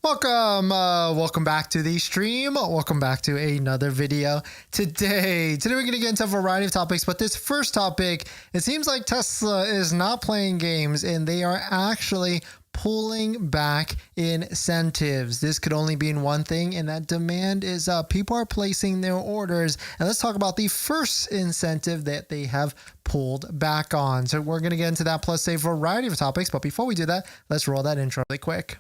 Welcome back to the stream. Welcome back to another video. Today we're going to get into a variety of topics, but this first topic, it seems like Tesla is not playing games and they are actually pulling back incentives. This could only be in one thing, and that demand is up. People are placing their orders, and let's talk about the first incentive that they have pulled back on. So we're going to get into that plus a variety of topics, but before we do that, let's roll that intro really quick.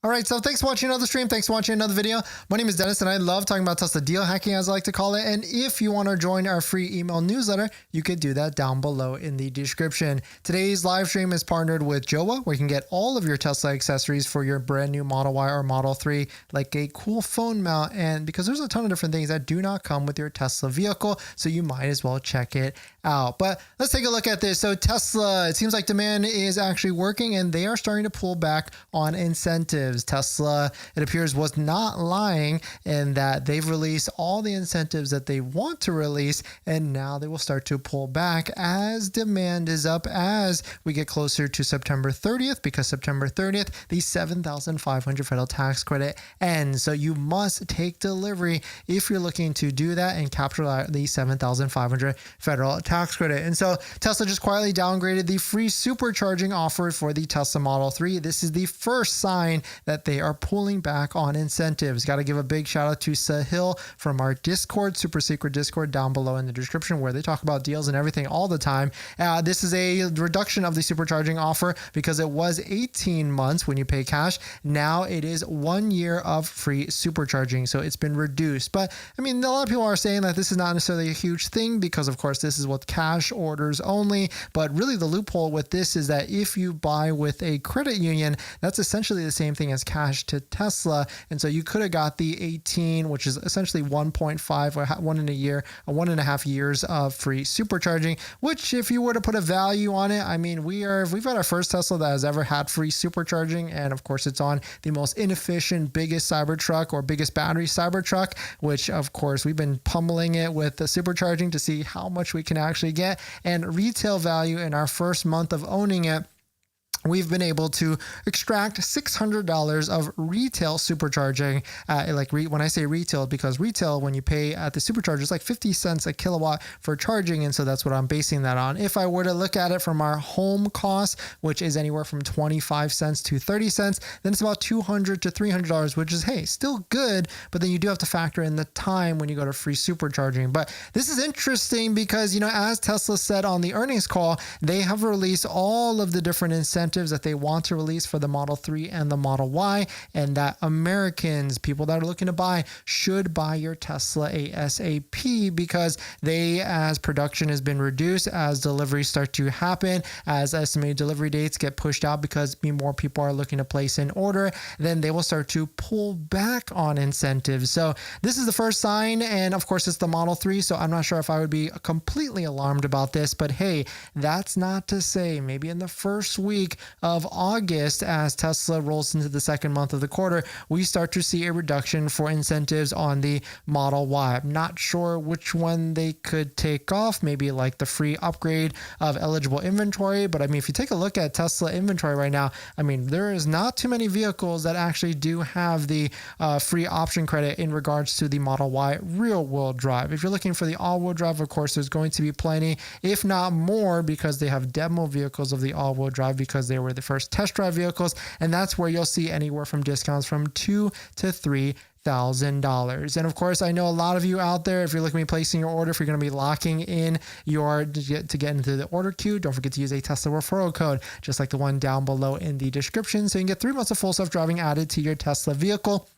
All right, so thanks for watching another stream. Thanks for watching another video. My name is Dennis, and I love talking about Tesla deal hacking, as I like to call it. And if you want to join our free email newsletter, you could do that down below in the description. Today's live stream is partnered with Jowua, where you can get all of your Tesla accessories for your brand new Model Y or Model 3, like a cool phone mount. And because there's a ton of different things that do not come with your Tesla vehicle, so you might as well check it out. But let's take a look at this. So Tesla, it seems like demand is actually working, and they are starting to pull back on incentives. Tesla, it appears, was not lying in that they've released all the incentives that they want to release, and now they will start to pull back as demand is up as we get closer to September 30th, because September 30th, the $7,500 federal tax credit ends. So you must take delivery if you're looking to do that and capture the $7,500 federal tax credit. And so Tesla just quietly downgraded the free supercharging offer for the Tesla Model 3. This is the first sign that they are pulling back on incentives. Got to give a big shout out to Sahil from our Discord, super secret Discord down below in the description, where they talk about deals and everything all the time. This is a reduction of the supercharging offer because it was 18 months when you pay cash. Now it is 1 year of free supercharging. So it's been reduced. But I mean, a lot of people are saying that this is not necessarily a huge thing because, of course, this is with cash orders only. But really, the loophole with this is that if you buy with a credit union, that's essentially the same thing as cash to Tesla. And so you could have got the 18, which is essentially 1.5 or 1.5 years of free supercharging, which if you were to put a value on it, I mean, we've got our first Tesla that has ever had free supercharging. And of course, it's on the most inefficient, biggest Cybertruck or biggest battery Cybertruck, which of course we've been pummeling it with the supercharging to see how much we can actually get. And retail value in our first month of owning it, we've been able to extract $600 of retail supercharging. When I say retail, because retail, when you pay at the supercharger, it's like 50 cents a kilowatt for charging. And so that's what I'm basing that on. If I were to look at it from our home cost, which is anywhere from 25 cents to 30 cents, then it's about $200 to $300, which is, hey, still good. But then you do have to factor in the time when you go to free supercharging. But this is interesting because, as Tesla said on the earnings call, they have released all of the different incentives that they want to release for the Model 3 and the Model Y, and that Americans, people that are looking to buy, should buy your Tesla ASAP because as production has been reduced, as deliveries start to happen, as estimated delivery dates get pushed out because more people are looking to place an order, then they will start to pull back on incentives. So this is the first sign, and of course it's the Model 3, so I'm not sure if I would be completely alarmed about this, but hey, that's not to say maybe in the first week of August, as Tesla rolls into the second month of the quarter, we start to see a reduction for incentives on the Model Y. I'm not sure which one they could take off, maybe like the free upgrade of eligible inventory. But I mean, if you take a look at Tesla inventory right now, I mean, there is not too many vehicles that actually do have the free option credit in regards to the Model Y rear-wheel drive. If you're looking for the all-wheel drive, of course, there's going to be plenty, if not more, because they have demo vehicles of the all-wheel drive because they were the first test drive vehicles, and that's where you'll see anywhere from discounts from $2,000 to $3,000. And of course, I know a lot of you out there, if you're looking at placing your order, if you're going to be locking in to get into the order queue, don't forget to use a Tesla referral code, just like the one down below in the description, so you can get 3 months of full self-driving added to your Tesla vehicle.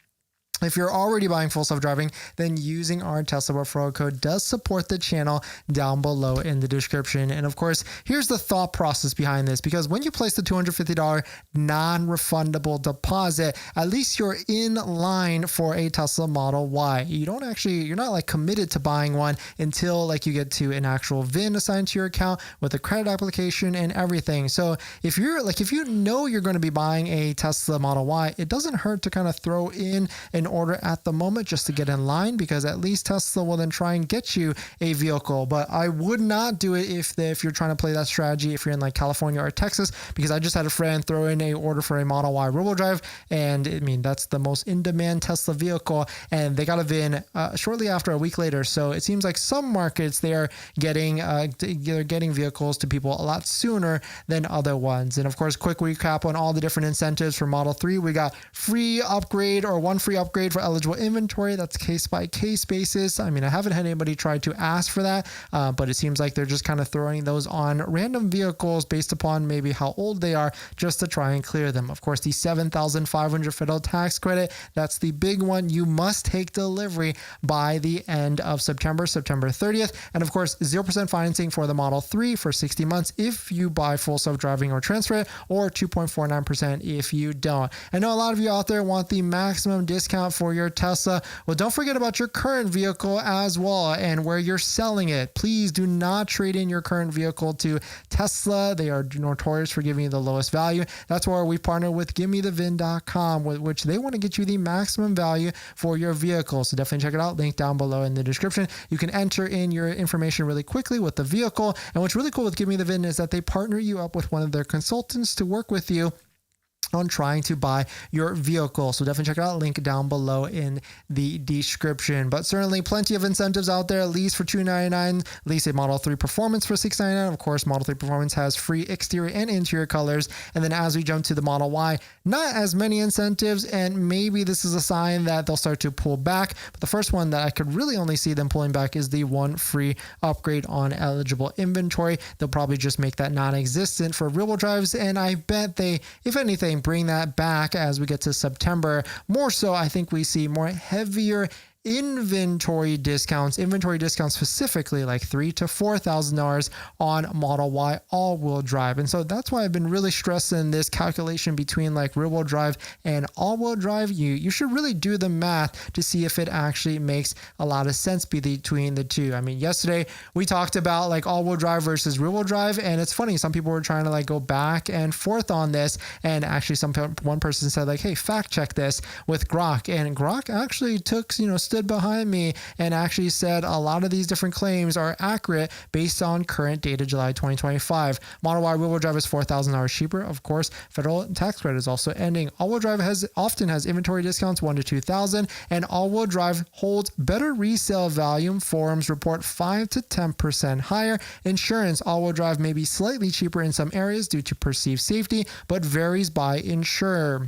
If you're already buying full self-driving, then using our Tesla referral code does support the channel down below in the description. And of course, here's the thought process behind this, because when you place the $250 non-refundable deposit, at least you're in line for a Tesla Model Y. You're not like committed to buying one until like you get to an actual VIN assigned to your account with a credit application and everything. So if you know you're going to be buying a Tesla Model Y, it doesn't hurt to kind of throw in an order at the moment just to get in line, because at least Tesla will then try and get you a vehicle. But I would not do it if you're trying to play that strategy, if you're in like California or Texas, because I just had a friend throw in a order for a Model Y rear-wheel drive, and I mean, that's the most in-demand Tesla vehicle, and they got a VIN shortly after, a week later. So it seems like some markets, they're getting vehicles to people a lot sooner than other ones. And of course, quick recap on all the different incentives for Model 3. We got free upgrade or one free upgrade for eligible inventory. That's case by case basis. I mean, I haven't had anybody try to ask for that, but it seems like they're just kind of throwing those on random vehicles based upon maybe how old they are, just to try and clear them. Of course, the $7,500 federal tax credit, that's the big one. You must take delivery by the end of September 30th. And of course, 0% financing for the Model 3 for 60 months if you buy full self-driving or transfer it, or 2.49% if you don't. I know a lot of you out there want the maximum discount for your Tesla. Well, don't forget about your current vehicle as well and where you're selling it. Please do not trade in your current vehicle to Tesla. They are notorious for giving you the lowest value. That's why we partner with GiveMeTheVin.com, which they want to get you the maximum value for your vehicle. So definitely check it out. Link down below in the description. You can enter in your information really quickly with the vehicle. And what's really cool with Give Me the VIN is that they partner you up with one of their consultants to work with you on trying to buy your vehicle. So definitely check it out. Link down below in the description. But certainly plenty of incentives out there. Lease for $299, lease a Model 3 Performance for $699. Of course, Model 3 Performance has free exterior and interior colors. And then as we jump to the Model Y, not as many incentives, and maybe this is a sign that they'll start to pull back. But the first one that I could really only see them pulling back is the one free upgrade on eligible inventory. They'll probably just make that non-existent for rear-wheel drives, and I bet they, if anything, bring that back as we get to September. More so, I think we see more heavier inventory discounts specifically like $3,000 to $4,000 on Model Y all-wheel drive. And so that's why I've been really stressing this calculation between like rear-wheel drive and all-wheel drive. You should really do the math to see if it actually makes a lot of sense between the two. I mean, yesterday we talked about like all-wheel drive versus rear-wheel drive, and it's funny, some people were trying to like go back and forth on this, and actually one person said like, hey, fact check this with Grok, and Grok actually took, stood behind me and actually said a lot of these different claims are accurate based on current data, July 2025. Model Y rear-wheel drive is $4,000 cheaper. Of course, federal tax credit is also ending. All-wheel drive often has inventory discounts $1,000 to $2,000, and all-wheel drive holds better resale value. Forums report 5 to 10% higher. Insurance, all-wheel drive may be slightly cheaper in some areas due to perceived safety, but varies by insurer,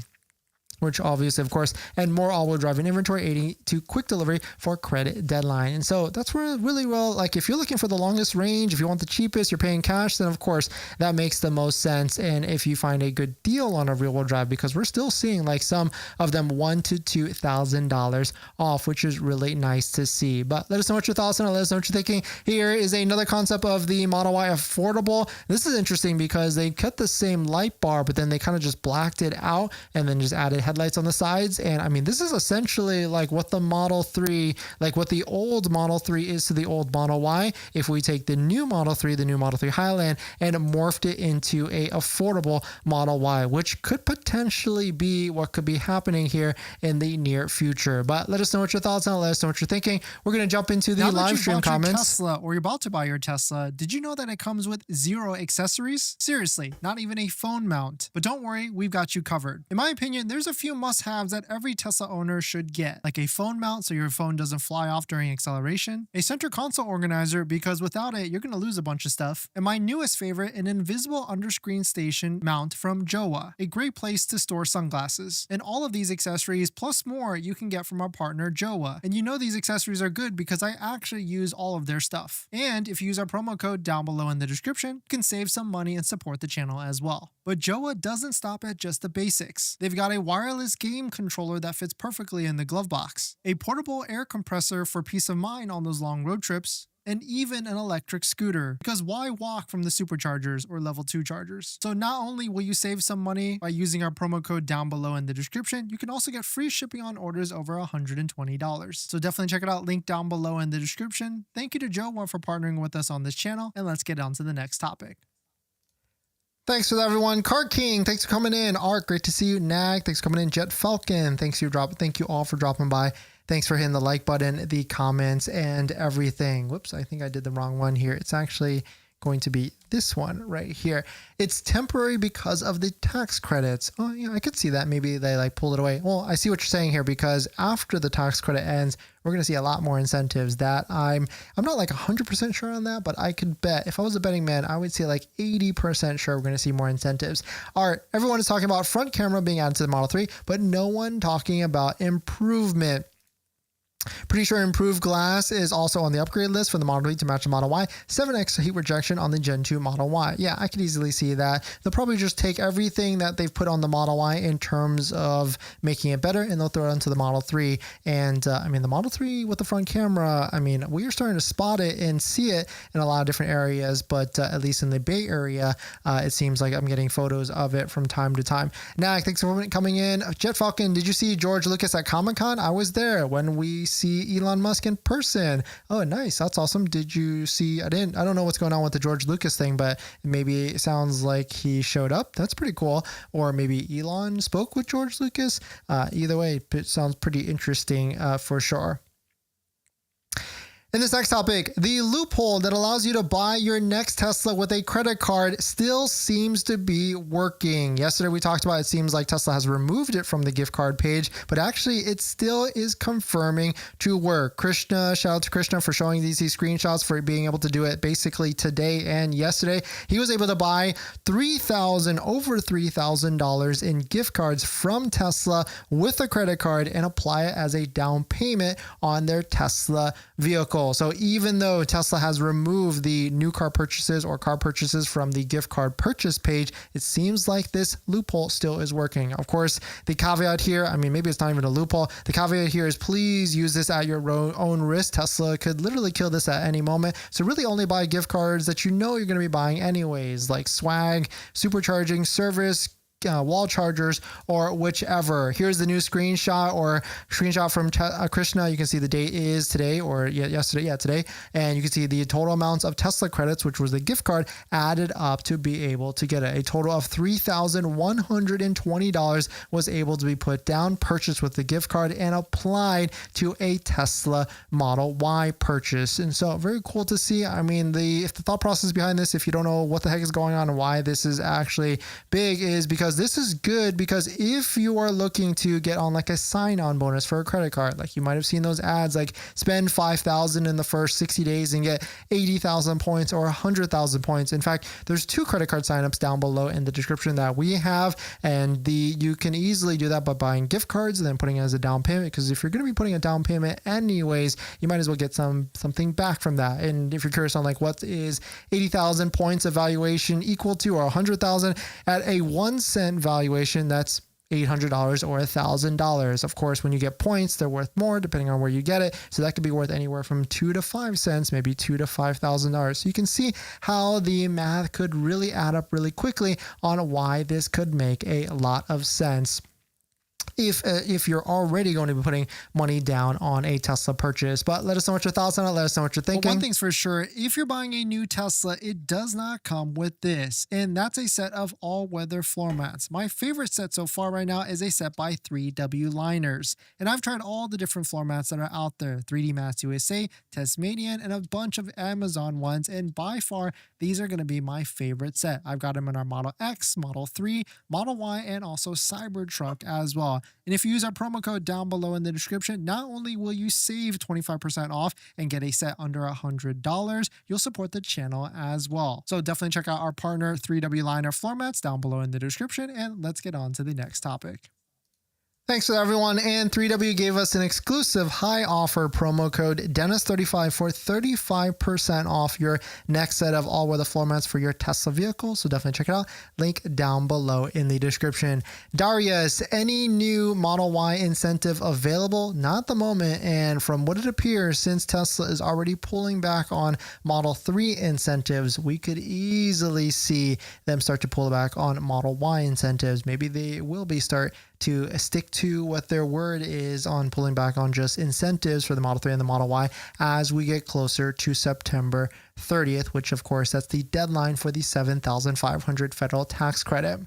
which obviously, of course, and more all-wheel drive in inventory, aiding to quick delivery for credit deadline. And so that's where really well, like if you're looking for the longest range, if you want the cheapest, you're paying cash, then of course that makes the most sense. And if you find a good deal on a rear-wheel drive, because we're still seeing like some of them $1,000 to $2,000 off, which is really nice to see. But let us know what your thoughts on it. Let us know what you're thinking. Here is another concept of the Model Y affordable. This is interesting because they cut the same light bar, but then they kind of just blacked it out and then just added headlights on the sides. And I mean, this is essentially like what the Model 3, like what the old Model 3 is to the old Model Y. If we take the new Model 3, the new Model 3 Highland, and morphed it into a affordable Model Y, which could potentially be what could be happening here in the near future. But let us know what your thoughts are. Let us know what you're thinking. We're going to jump into the live stream comments. Tesla, or you're about to buy your Tesla, did you know that it comes with 0 accessories? Seriously, not even a phone mount. But don't worry, we've got you covered. In my opinion, there's a few must-haves that every Tesla owner should get, like a phone mount so your phone doesn't fly off during acceleration, a center console organizer because without it, you're going to lose a bunch of stuff, and my newest favorite, an invisible underscreen station mount from Jowua, a great place to store sunglasses. And all of these accessories plus more you can get from our partner Jowua. And you know these accessories are good because I actually use all of their stuff. And if you use our promo code down below in the description, you can save some money and support the channel as well. But Jowua doesn't stop at just the basics. They've got a wireless game controller that fits perfectly in the glove box, a portable air compressor for peace of mind on those long road trips, and even an electric scooter, because why walk from the superchargers or level 2 chargers? So not only will you save some money by using our promo code down below in the description, you can also get free shipping on orders over $120. So definitely check it out, link down below in the description. Thank you to Jowua for partnering with us on this channel, and let's get on to the next topic. Thanks for that, everyone. Car King, thanks for coming in. Art, great to see you. Nag, thanks for coming in. Jet Falcon, thank you all for dropping by. Thanks for hitting the like button, the comments, and everything. Whoops, I think I did the wrong one here. It's actually going to be this one right here. It's temporary because of the tax credits. Oh yeah, I could see that. Maybe they like pulled it away. Well, I see what you're saying here, because after the tax credit ends, we're going to see a lot more incentives. That I'm not like 100% sure on that, but I could bet, if I was a betting man, I would say like 80% sure we're going to see more incentives. All right, everyone is talking about front camera being added to the Model 3, but no one talking about improvement. Pretty sure improved glass is also on the upgrade list for the Model 3 to match the Model Y. 7x heat rejection on the Gen 2 Model Y. Yeah, I could easily see that. They'll probably just take everything that they've put on the Model Y in terms of making it better, and they'll throw it into the Model 3. And I mean, the Model 3 with the front camera, I mean, we are starting to spot it and see it in a lot of different areas, but at least in the Bay Area, it seems like I'm getting photos of it from time to time. Now, thanks for coming in. Jet Falcon, did you see George Lucas at Comic-Con? I was there when we see Elon Musk in person. Oh, nice. That's awesome. Did you see, I don't know what's going on with the George Lucas thing, but maybe it sounds like he showed up. That's pretty cool. Or maybe Elon spoke with George Lucas. Either way, it sounds pretty interesting for sure. In this next topic, the loophole that allows you to buy your next Tesla with a credit card still seems to be working. Yesterday we talked about it seems like Tesla has removed it from the gift card page, but actually it still is confirming to work. Krishna, shout out to Krishna for showing these screenshots, for being able to do it basically today and yesterday. He was able to buy over $3,000 in gift cards from Tesla with a credit card and apply it as a down payment on their Tesla vehicle. So even though Tesla has removed the new car purchases or car purchases from the gift card purchase page, it seems like this loophole still is working. Of course, the caveat here, I mean, maybe it's not even a loophole. The caveat here is please use this at your own risk. Tesla could literally kill this at any moment. So really only buy gift cards that you know you're going to be buying anyways, like swag, supercharging, service, wall chargers, or whichever. Here's the new screenshot from Krishna. You can see the date is today, or yesterday, today, and you can see the total amounts of Tesla credits, which was the gift card, added up to be able to get it. A total of $3,120 was able to be put down, purchased with the gift card, and applied to a Tesla Model Y purchase. And so very cool to see. I mean, the thought process behind this, if you don't know what the heck is going on and why this is actually big, is because this is good, because if you are looking to get on like a sign-on bonus for a credit card, like you might have seen those ads, like spend $5,000 in the first 60 days and get 80,000 points or 100,000 points. In fact, there's 2 credit card signups down below in the description that we have, and you can easily do that by buying gift cards and then putting it as a down payment, because if you're going to be putting a down payment anyways, you might as well get something back from that. And if you're curious on like what is 80,000 points evaluation equal to, or 100,000 at a 1 cent valuation, that's $800 or $1,000. Of course, when you get points, they're worth more depending on where you get it. So that could be worth anywhere from 2 to 5 cents, maybe $2,000 to $5,000. So you can see how the math could really add up really quickly on why this could make a lot of sense if you're already going to be putting money down on a Tesla purchase. But let us know what your thoughts on it. Let us know what you're thinking. Well, one thing's for sure, if you're buying a new Tesla, it does not come with this, and that's a set of all-weather floor mats. My favorite set so far right now is a set by 3W Liners, and I've tried all the different floor mats that are out there: 3D Mats USA, Tasmanian, and a bunch of Amazon ones, and by far, these are going to be my favorite set. I've got them in our Model X, Model 3, Model Y, and also Cybertruck as well. And if you use our promo code down below in the description, not only will you save 25% off and get a set under $100, you'll support the channel as well. So definitely check out our partner 3W Liner floor mats down below in the description, and let's get on to the next topic. Thanks to everyone, and 3W gave us an exclusive high offer promo code DENIS35 for 35% off your next set of all-weather floor mats for your Tesla vehicle. So definitely check it out. Link down below in the description. Darius, any new Model Y incentive available? Not at the moment, and from what it appears, since Tesla is already pulling back on Model 3 incentives, we could easily see them start to pull back on Model Y incentives. Maybe they will start to stick to what their word is on pulling back on just incentives for the Model 3 and the Model Y as we get closer to September 30th, which of course that's the deadline for the $7,500 federal tax credit.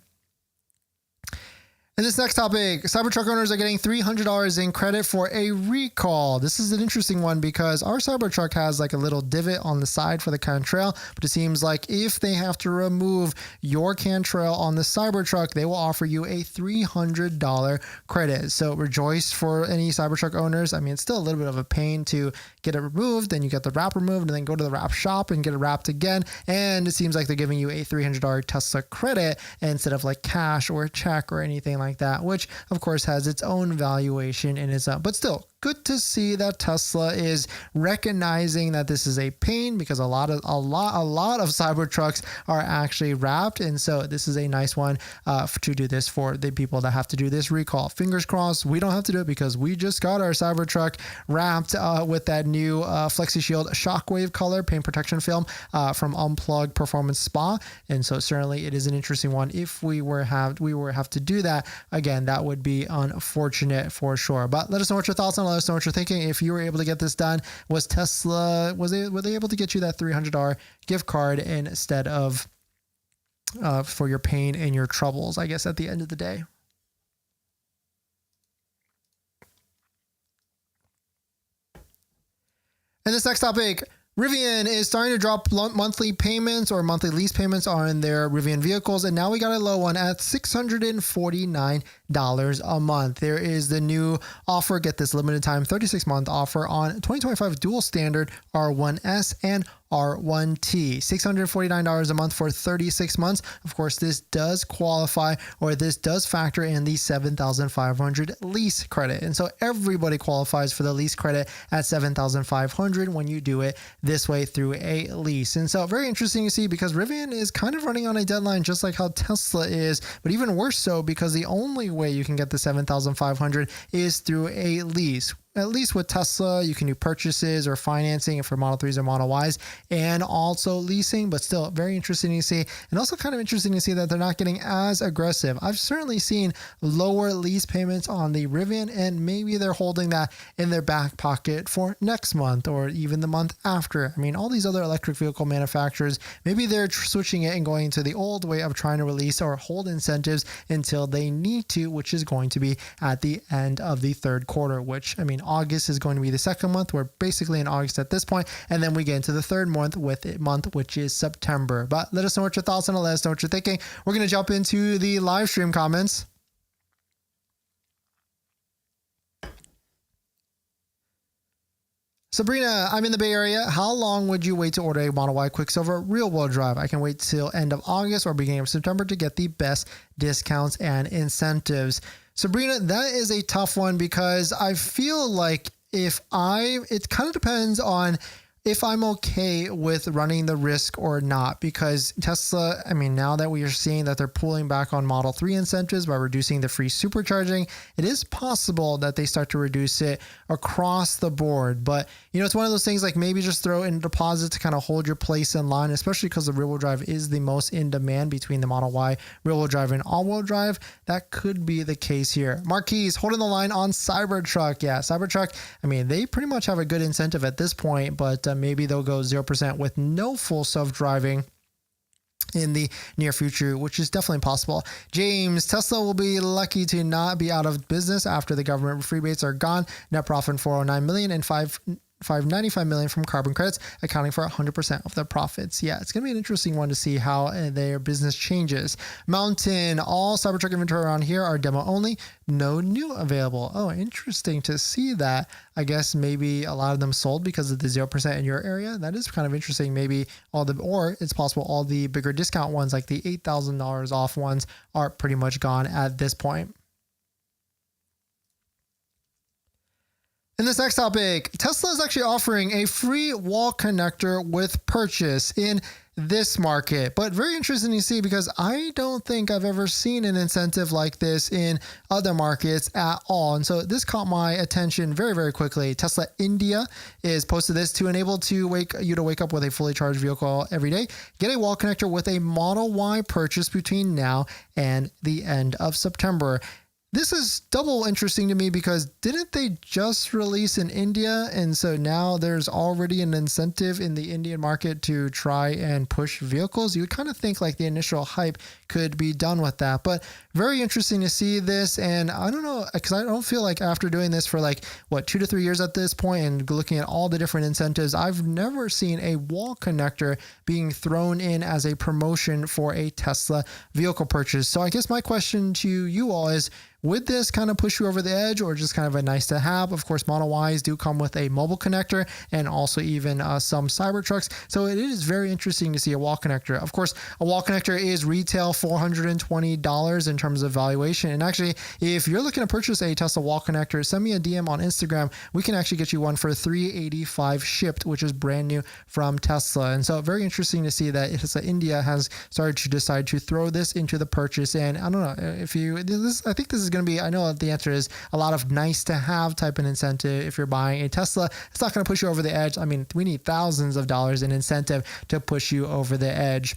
In this next topic, Cybertruck owners are getting $300 in credit for a recall. This is an interesting one because our Cybertruck has like a little divot on the side for the contrail, but it seems like if they have to remove your contrail on the Cybertruck, they will offer you a $300 credit. So rejoice for any Cybertruck owners. I mean, it's still a little bit of a pain to get it removed, then you get the wrap removed, and then go to the wrap shop and get it wrapped again. And it seems like they're giving you a $300 Tesla credit instead of like cash or a check or anything like that, which of course has its own valuation in its own, but still good to see that Tesla is recognizing that this is a pain because a lot of Cybertrucks are actually wrapped, and so this is a nice one to do this for the people that have to do this recall. Fingers crossed we don't have to do it because we just got our Cybertruck wrapped with that new Flexi Shield Shockwave color paint protection film from Unplugged Performance Spa, and so certainly it is an interesting one. If we were have to do that again, that would be unfortunate for sure. But let us know what your thoughts on. Let us know what you're thinking. If you were able to get this done, were they able to get you that $300 gift card instead of for your pain and your troubles, I guess, at the end of the day? And this next topic, Rivian is starting to drop monthly payments or monthly lease payments on their Rivian vehicles, and now we got a low one at $649 a month. There is the new offer, get this limited time 36-month offer on 2025 dual standard R1S and R1T, $649 a month for 36 months. Of course, this does qualify, or this does factor in the $7,500 lease credit. And so everybody qualifies for the lease credit at $7,500 when you do it this way through a lease. And so very interesting to see because Rivian is kind of running on a deadline just like how Tesla is, but even worse so because the only way you can get the $7,500 is through a lease. At least with Tesla, you can do purchases or financing for Model 3s or Model Ys and also leasing, but still very interesting to see. And also kind of interesting to see that they're not getting as aggressive. I've certainly seen lower lease payments on the Rivian, and maybe they're holding that in their back pocket for next month or even the month after. I mean, all these other electric vehicle manufacturers, maybe they're switching it and going to the old way of trying to release or hold incentives until they need to, which is going to be at the end of the third quarter, which, I mean, August is going to be the second month. We're basically in August at this point, and then we get into the third month, which is September. But let us know what your thoughts on it. Let us know what you're thinking. We're going to jump into the live stream comments. Sabrina, I'm in the Bay Area. How long would you wait to order a Model Y Quicksilver rear-wheel drive? I can wait till end of August or beginning of September to get the best discounts and incentives. Sabrina, that is a tough one because I feel like it kind of depends on if I'm okay with running the risk or not, because Tesla, I mean, now that we are seeing that they're pulling back on Model 3 incentives by reducing the free supercharging, it is possible that they start to reduce it across the board. But, you know, it's one of those things like maybe just throw in a deposit to kind of hold your place in line, especially because the rear-wheel drive is the most in demand between the Model Y rear-wheel drive and all-wheel drive. That could be the case here. Marquise, holding the line on Cybertruck. Yeah, Cybertruck, I mean, they pretty much have a good incentive at this point, but maybe they'll go 0% with no full self-driving in the near future, which is definitely possible. James, Tesla will be lucky to not be out of business after the government rebates are gone. Net profit $409 million and $595 million from carbon credits, accounting for 100% of their profits. Yeah, it's going to be an interesting one to see how their business changes. Mountain, all Cybertruck inventory around here are demo only, no new available. Oh, interesting to see that. I guess maybe a lot of them sold because of the 0% in your area. That is kind of interesting. Maybe or it's possible all the bigger discount ones, like the $8,000 off ones, are pretty much gone at this point. In this next topic, Tesla is actually offering a free wall connector with purchase in this market, but very interesting to see because I don't think I've ever seen an incentive like this in other markets at all. And so this caught my attention very, very quickly. Tesla India is posted this to enable you to wake up with a fully charged vehicle every day. Get a wall connector with a Model Y purchase between now and the end of September. This is double interesting to me because didn't they just release in India? And so now there's already an incentive in the Indian market to try and push vehicles. You would kind of think like the initial hype could be done with that, but very interesting to see this. And I don't know, because I don't feel like after doing this for like, what, 2 to 3 years at this point and looking at all the different incentives, I've never seen a wall connector being thrown in as a promotion for a Tesla vehicle purchase. So I guess my question to you all is, would this kind of push you over the edge or just kind of a nice to have? Of course, Model Ys do come with a mobile connector and also even some Cybertrucks. So it is very interesting to see a wall connector. Of course, a wall connector is retail $420 in terms of valuation. And actually, if you're looking to purchase a Tesla wall connector, send me a DM on Instagram. We can actually get you one for $385 shipped, which is brand new from Tesla. And so very interesting to see that Tesla India has started to decide to throw this into the purchase. And I don't know if you, I think this is going to be, I know the answer is a lot of nice to have type of incentive. If you're buying a Tesla, it's not going to push you over the edge. I mean, we need thousands of dollars in incentive to push you over the edge.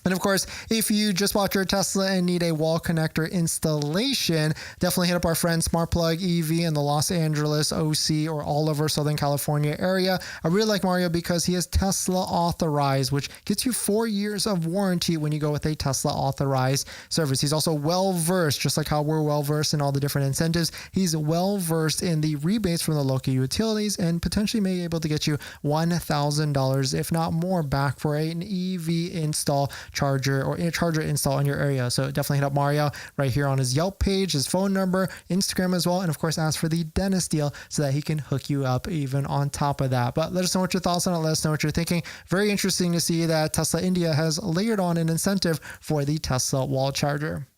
And of course, if you just bought your Tesla and need a wall connector installation, definitely hit up our friend Smart Plug EV in the Los Angeles, OC, or all over Southern California area. I really like Mario because he is Tesla authorized, which gets you 4 years of warranty when you go with a Tesla authorized service. He's also well-versed, just like how we're well-versed in all the different incentives. He's well-versed in the rebates from the local utilities and potentially may be able to get you $1,000, if not more, back for an EV install charger or a charger install in your area. So definitely hit up Mario right here on his Yelp page, his phone number, Instagram as well. And of course, ask for the dentist deal so that he can hook you up even on top of that. But let us know what your thoughts on it. Let us know what you're thinking. Very interesting to see that Tesla India has layered on an incentive for the Tesla wall charger.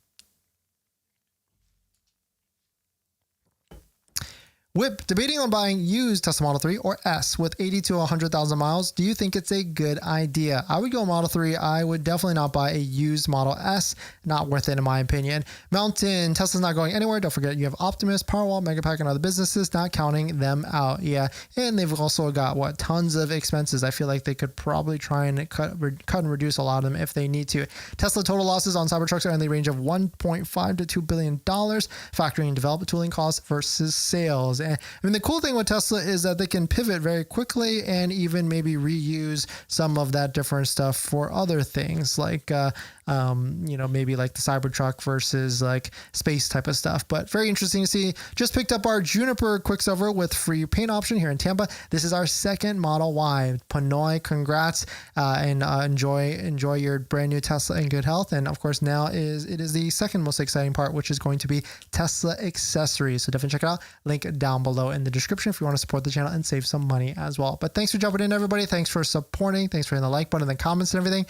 Whip, debating on buying used Tesla Model 3 or S with 80 to 100,000 miles. Do you think it's a good idea? I would go Model 3. I would definitely not buy a used Model S. Not worth it in my opinion. Mountain, Tesla's not going anywhere. Don't forget you have Optimus, Powerwall, Megapack, and other businesses, not counting them out. Yeah, and they've also got tons of expenses. I feel like they could probably try and cut and reduce a lot of them if they need to. Tesla total losses on Cybertrucks are in the range of $1.5 to $2 billion, factoring in development tooling costs versus sales. And I mean, the cool thing with Tesla is that they can pivot very quickly and even maybe reuse some of that different stuff for other things like, maybe like the Cybertruck versus like space type of stuff. But very interesting to see. Just picked up our Juniper Quicksilver with free paint option here in Tampa. This is our second Model Y. Panoy, congrats, and enjoy your brand new Tesla in good health. And of course, now it is the second most exciting part, which is going to be Tesla accessories. So definitely check it out. Link down below in the description if you want to support the channel and save some money as well. But thanks for jumping in, everybody. Thanks for supporting. Thanks for hitting the like button and the comments and everything.